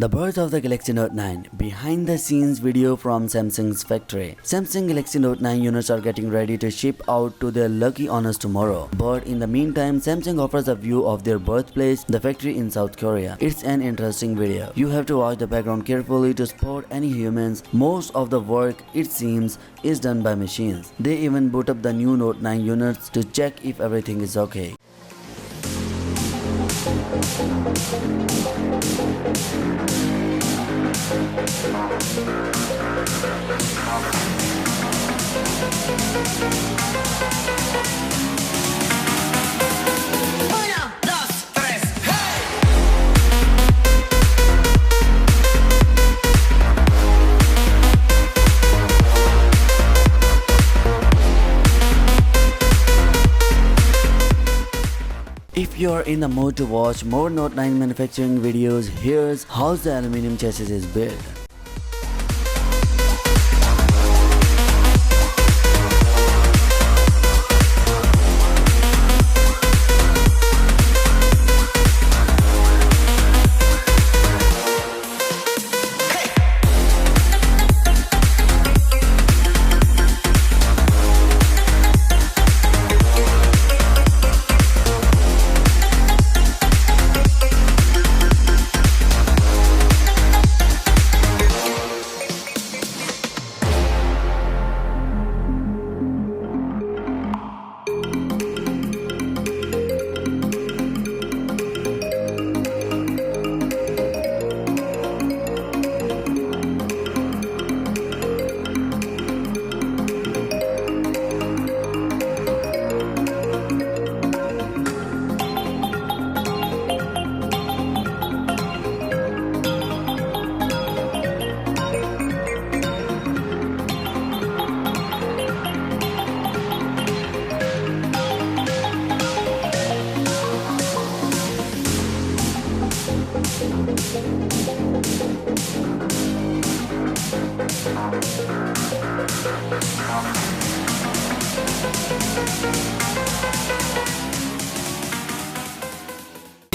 The birth of the Galaxy Note 9. Behind the scenes video from Samsung's factory. Samsung Galaxy Note 9 units are getting ready to ship out to their lucky owners tomorrow. But in the meantime, Samsung offers a view of their birthplace, the factory in South Korea. It's an interesting video. You have to watch the background carefully to spot any humans. Most of the work, it seems, is done by machines. They even boot up the new Note 9 units to check if everything is okay. If you are in the mood to watch more Note 9 manufacturing videos, here's how the aluminum chassis is built.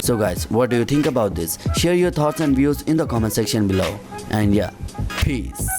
So guys, what do you think about this? Share your thoughts and views in the comment section below. And yeah, peace.